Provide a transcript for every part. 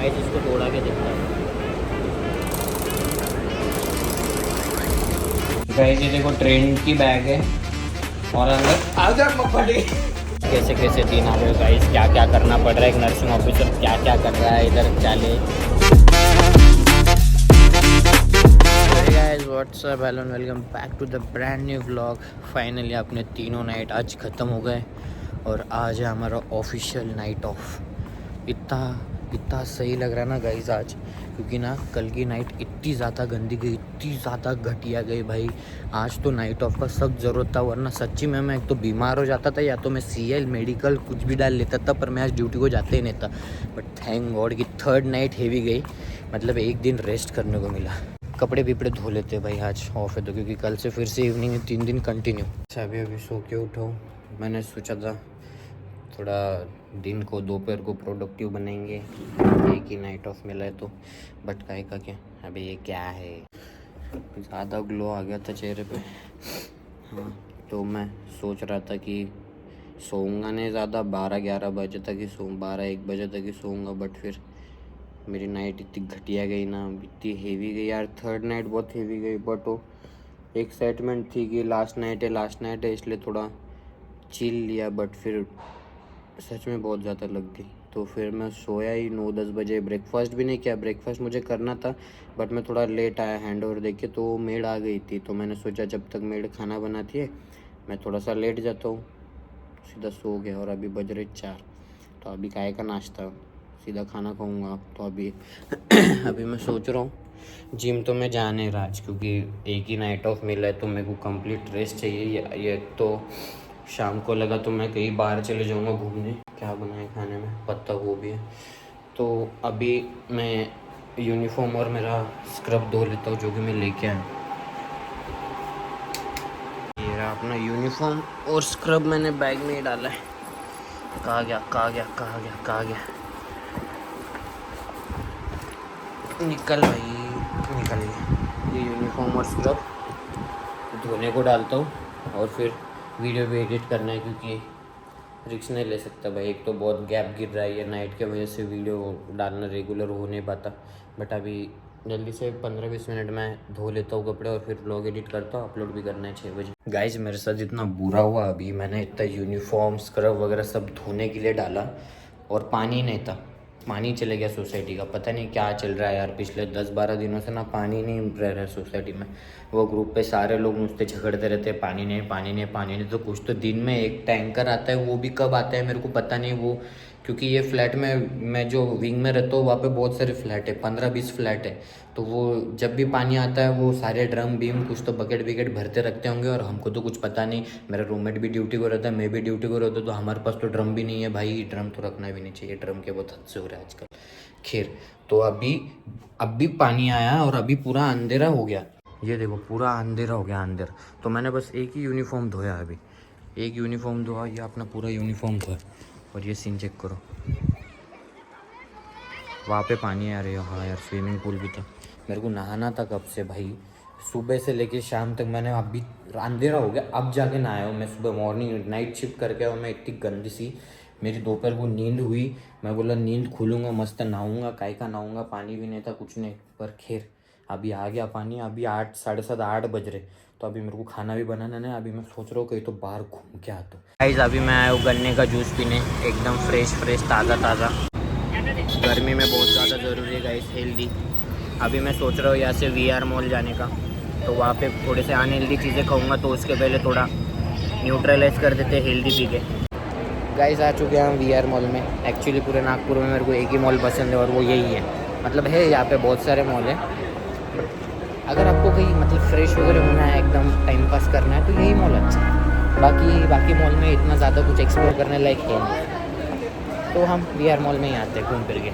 Guys इसको तोड़ा के दिखता है। गाइस ये देखो ट्रेन की बैग है और अंदर आजा पकड़े कैसे कैसे दिन आ गए गाइस, क्या क्या करना पड़ रहा है, एक नर्सिंग ऑफिसर क्या क्या कर रहा है इधर चाले। Guys what's up, hello and welcome back to the brand new vlog. Finally अपने तीनों नाइट आज ख़त्म हो गए और आज है हमारा ऑफिशियल नाइट ऑफ। इतना सही लग रहा है ना गाइस आज, क्योंकि ना कल की नाइट इतनी ज़्यादा गंदी गई, इतनी ज़्यादा घटिया गई भाई। आज तो नाइट ऑफ का सख्त ज़रूरत था, वरना सच्ची में मैं एक तो बीमार हो जाता था या तो मैं CL मेडिकल कुछ भी डाल लेता था, पर मैं आज ड्यूटी को जाते ही नहीं था। बट थैंक गॉड कि थर्ड नाइट हेवी गई, मतलब एक दिन रेस्ट करने को मिला। कपड़े विपड़े धो लेते भाई, आज ऑफ है तो, क्योंकि कल से फिर से इवनिंग है, 3 दिन कंटिन्यू। अभी सो के उठाऊँ, मैंने सोचा था थोड़ा दिन को दोपहर को प्रोडक्टिव बनाएंगे, एक ही नाइट ऑफ मिला है तो। बट काहे का क्या, अभी ये क्या है, ज़्यादा ग्लो आ गया था चेहरे पे। हाँ तो मैं सोच रहा था कि सोऊंगा नहीं ज़्यादा, 12-11 बजे तक ही 12-1 बजे तक ही सोऊंगा। बट फिर मेरी नाइट इतनी घटिया गई ना, इतनी हेवी गई यार, थर्ड नाइट बहुत हेवी गई। बट वो एक्साइटमेंट थी कि लास्ट नाइट है इसलिए थोड़ा चिल लिया। बट फिर सच में बहुत ज़्यादा लग गई, तो फिर मैं सोया ही 9-10 बजे। ब्रेकफास्ट भी नहीं किया, ब्रेकफास्ट मुझे करना था बट मैं थोड़ा लेट आया हैंड ओवर देके, तो मेड आ गई थी। तो मैंने सोचा जब तक मेड खाना बनाती है मैं थोड़ा सा लेट जाता हूँ, सीधा सो गया। और अभी बज रहे 4, तो अभी काय का नाश्ता, सीधा खाना खाऊँगा। तो अभी अभी मैं सोच रहा हूँ जिम तो मैं जा नहीं रहा आज, क्योंकि एक ही नाइट ऑफ मिला है तो मेरे को कंप्लीट रेस्ट चाहिए। ये तो शाम को लगा तो मैं कहीं बाहर चले जाऊंगा घूमने। क्या बनाए खाने में, पत्ता गोभी है। तो अभी मैं यूनिफॉर्म और मेरा स्क्रब धो लेता हूँ, जो कि मैं लेके आया। ये रहा अपना यूनिफॉर्म और स्क्रब, मैंने बैग में ही डाला है। कहाँ गया निकल भाई, निकल गया। ये यूनिफॉर्म और स्क्रब धोने को डालता हूँ और फिर वीडियो भी एडिट करना है, क्योंकि रिस्क नहीं ले सकता भाई। एक तो बहुत गैप गिर रहा है, ये नाइट के वजह से वीडियो डालना रेगुलर हो नहीं पाता। बट अभी जल्दी से 15-20 मिनट में धो लेता हूँ कपड़े और फिर व्लॉग एडिट करता हूँ, अपलोड भी करना है 6 बजे। गाइज मेरे साथ इतना बुरा हुआ, अभी मैंने इतना यूनिफॉर्म स्क्रब वगैरह सब धोने के लिए डाला और पानी नहीं था, पानी चले गया सोसाइटी का। पता नहीं क्या चल रहा है यार, पिछले 10-12 दिनों से ना पानी नहीं रह रहा है सोसाइटी में। वो ग्रुप पे सारे लोग मुझसे झगड़ते रहते हैं, पानी नहीं। तो कुछ तो दिन में एक टैंकर आता है, वो भी कब आता है मेरे को पता नहीं। वो क्योंकि ये फ्लैट में, मैं जो विंग में रहता हूँ वहाँ पे बहुत सारे फ्लैट है, 15-20 फ्लैट है। तो वो जब भी पानी आता है वो सारे ड्रम बीम कुछ तो बकेट विकेट भरते रखते होंगे, और हमको तो कुछ पता नहीं। मेरा रूममेट भी ड्यूटी को रहता है, मैं भी ड्यूटी को रहता हूँ, तो हमारे पास तो ड्रम भी नहीं है भाई। ड्रम तो रखना भी नहीं चाहिए, ड्रम के बहुत हद से हो रहा है आजकल। खैर तो अभी पानी आया और अभी पूरा अंधेरा हो गया। ये देखो पूरा अंधेरा हो गया अंदर। तो मैंने बस एक ही यूनिफॉर्म धोया, अभी एक यूनिफॉर्म धोया, ये अपना पूरा यूनिफॉर्म धोया। और ये सीन चेक करो, वहाँ पे पानी आ रही है। हाँ यार स्विमिंग पूल भी था, मेरे को नहाना था कब से भाई, सुबह से लेके शाम तक। मैंने अभी अंधेरा हो गया अब जाके नहाया हूँ मैं। सुबह मॉर्निंग नाइट शिफ्ट करके और मैं इतनी गंदी सी, मेरी दोपहर को नींद हुई। मैं बोला नींद खुलूँगा मस्त नहाऊँगा, काय का नहाऊँगा, पानी भी नहीं था कुछ नहीं। पर खैर अभी आ गया पानी। अभी 8, 7:30 बज रहे, तो अभी मेरे को खाना भी बनाना नहीं। अभी मैं सोच रहा हूँ कहीं तो बाहर घूम के आता हूँ। गाइस अभी मैं आया हूँ गन्ने का जूस पीने, एकदम फ्रेश ताज़ा। गर्मी में बहुत ज़्यादा ज़रूरी है गाइस हेल्दी। अभी मैं सोच रहा हूँ यहाँ से VR मॉल जाने का, तो वहाँ पे थोड़े से अनहेल्दी चीज़ें खाऊंगा, तो उसके पहले थोड़ा न्यूट्रलाइज कर देते हेल्दी पी के। गाइस आ चुके हैं हम VR मॉल में। एक्चुअली पूरे नागपुर में मेरे को एक ही मॉल पसंद है और वो यही है। मतलब है यहाँ पे बहुत सारे मॉल हैं, अगर आपको कहीं मतलब फ्रेश वगैरह होना है, एकदम टाइम पास करना है, तो यही मॉल अच्छा है। बाकी मॉल में इतना ज़्यादा कुछ एक्सप्लोर करने लायक है नहीं, तो हम VR मॉल में ही आते हैं घूम फिर के।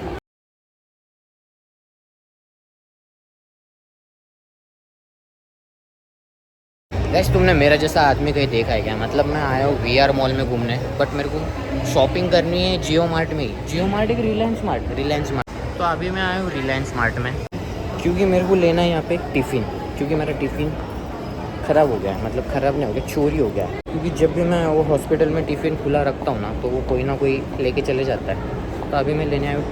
गैस तुमने मेरा जैसा आदमी कहीं देखा है क्या? मतलब मैं आया हूँ VR मॉल में घूमने, बट मेरे को शॉपिंग करनी है जियो मार्ट में ही। जियो मार्ट एक रिलायंस मार्ट। तो अभी मैं आया हूँ रिलायंस मार्ट में, क्योंकि मेरे को लेना है यहाँ पे टिफ़िन, क्योंकि मेरा टिफ़िन ख़राब हो गया है। मतलब ख़राब नहीं हो गया, चोरी हो गया। क्योंकि जब भी मैं वो हॉस्पिटल में टिफ़िन खुला रखता हूँ ना, तो वो कोई ना कोई लेके चले जाता है। तो अभी मैं लेने आया हूँ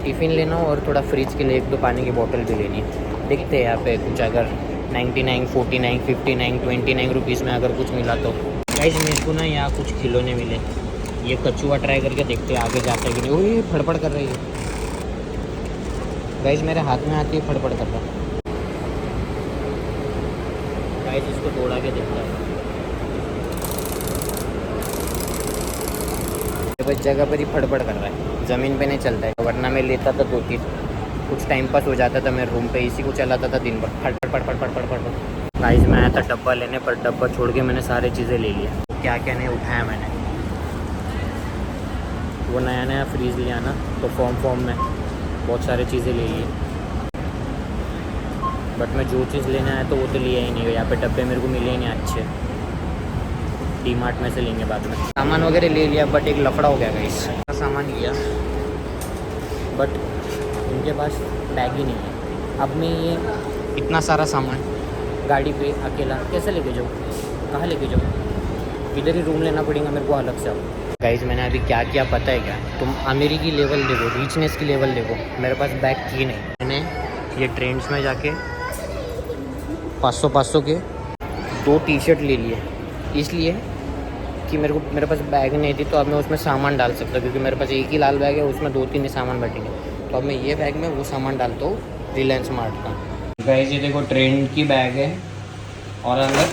टिफ़िन लेना हो और थोड़ा फ्रिज के लिए 1-2 पानी की बोतल भी लेनी है। देखते हैं यहाँ पे कुछ अगर 99, 49, 59, 29 रुपीज़ में अगर कुछ मिला तो। गाइस मेरे को ना यहाँ कुछ खिलौने मिले, ये कछुआ ट्राई करके देखते हैं आगे जाता है कि नहीं। ओ ये फड़फड़ कर रही है गाइस, मेरे हाथ में आती है फड़फड़ कर रहा। गाइस इसको तोड़ा के देखता है, बस जगह पर ही फड़फड़ कर रहा है, ज़मीन पे नहीं चलता है। वरना मैं लेता था 2-3, कुछ टाइम पास हो जाता था, मैं रूम पे इसी को चलाता था दिन भर, फड़ फड़ फड़ फड़ फड़ फड़। गाइस मैं आया था डब्बा लेने, पर डब्बा छोड़ के मैंने सारी चीज़ें ले ली। क्या क्या नहीं उठाया मैंने, वो नया नया फ्रीज़ लिया ना, तो फॉर्म में बहुत सारी चीज़ें ले ली। बट मैं जो चीज़ लेने आया तो वो तो लिया ही नहीं। यहाँ पे डब्बे मेरे को मिले ही नहीं अच्छे, डी-मार्ट में से लेंगे बाद में। सामान वगैरह ले लिया, बट एक लफड़ा हो गया गाइस। सामान लिया बट उनके पास बैग ही नहीं है। अब मैं ये इतना सारा सामान गाड़ी पे अकेला कैसे लेके जाऊँ, कहाँ लेके जाऊँ? इधर ही रूम लेना पड़ेगा मेरे को अलग से। अब गाइस मैंने अभी क्या किया पता है क्या? तुम अमीरी की लेवल देखो, रिचनेस की लेवल देखो, मेरे पास बैग की नहीं। मैंने ये ट्रेंड्स में जाके 500 के 2 टी-शर्ट ले लिए, इसलिए कि मेरे पास बैग नहीं थी, तो अब मैं उसमें सामान डाल सकता, क्योंकि मेरे पास एक ही लाल बैग है, उसमें 2-3 सामान बैठेंगे। तो अब मैं ये बैग में वो सामान डालता हूँ रिलायंस स्मार्ट का। गाइस ये देखो ट्रेंड की बैग है, और अंदर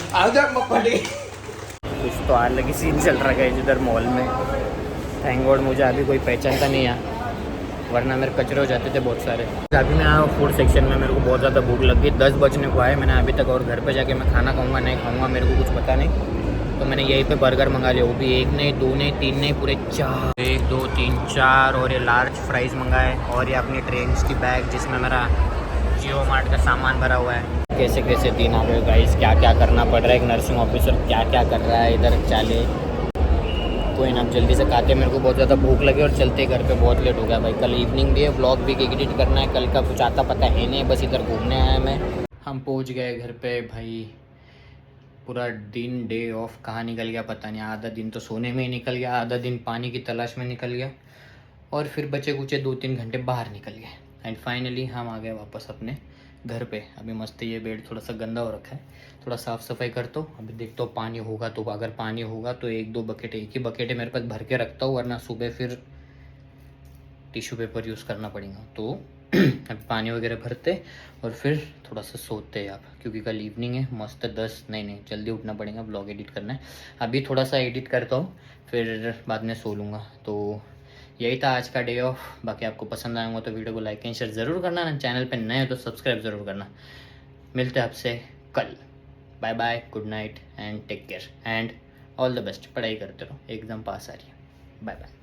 कुछ तो अलग ही सीन चल रहा है इधर मॉल में। थैंक गॉड मुझे अभी कोई पहचानता नहीं है, वरना मेरे कचरे हो जाते थे बहुत सारे। अभी मैं आया फूड सेक्शन में, मेरे को बहुत ज़्यादा भूख लग गई। 10 बजने को आए मैंने अभी तक, और घर पे जाके मैं खाना खाऊंगा नहीं खाऊंगा मेरे को कुछ पता नहीं। तो मैंने यहीं पे बर्गर मंगा लिया, वो भी 1 नहीं 2 नहीं 3 नहीं पूरे 4, 1 2 3 4। और ये लार्ज फ्राइज़ मंगाए, और ये अपनी ट्रेंड्स की बैग जिसमें मेरा जियो मार्ट का सामान भरा हुआ है। कैसे कैसे दिन आ गए गाइस, क्या क्या करना पड़ रहा है। एक नर्सिंग ऑफिसर क्या क्या कर रहा है इधर, चाले कोई ना। जल्दी से खाते, मेरे को बहुत ज़्यादा भूख लगी, और चलते घर पे बहुत लेट हो गया भाई। कल इवनिंग भी है, व्लॉग भी एडिट करना है, कल का कुछ आता पता है नहीं, बस इधर घूमने आया मैं। हम पहुंच गए घर पे भाई। पूरा दिन डे ऑफ कहाँ निकल गया पता नहीं। आधा दिन तो सोने में ही निकल गया, आधा दिन पानी की तलाश में निकल गया, और फिर बचे कुचे 2-3 घंटे बाहर निकल गए। एंड फाइनली हम आ गए वापस अपने घर पे। अभी मस्त ये बेड थोड़ा सा गंदा हो रखा है, थोड़ा साफ़ सफाई करता हूँ। अभी देखता हूँ पानी होगा तो, अगर पानी होगा तो 1-2 बकेट, एक ही बकेट है मेरे पास, भर के रखता हूँ, वरना सुबह फिर टिश्यू पेपर यूज़ करना पड़ेगा। तो अभी पानी वगैरह भरते और फिर थोड़ा सा सोते हैं आप, क्योंकि कल इवनिंग है मस्त। 10 नहीं जल्दी उठना पड़ेगा, ब्लॉग एडिट करना है। अभी थोड़ा सा एडिट करता हूँ, फिर बाद में सो लूँगा। तो यही था आज का डे ऑफ। बाकी आपको पसंद आएगा तो वीडियो को लाइक एंड शेयर ज़रूर करना ना, चैनल पे नए हो तो सब्सक्राइब ज़रूर करना। मिलते हैं आपसे कल। Bye bye, good night and take care and all the best. पढ़ाई करते रहो, एग्ज़ाम पास आ रही है। Bye bye.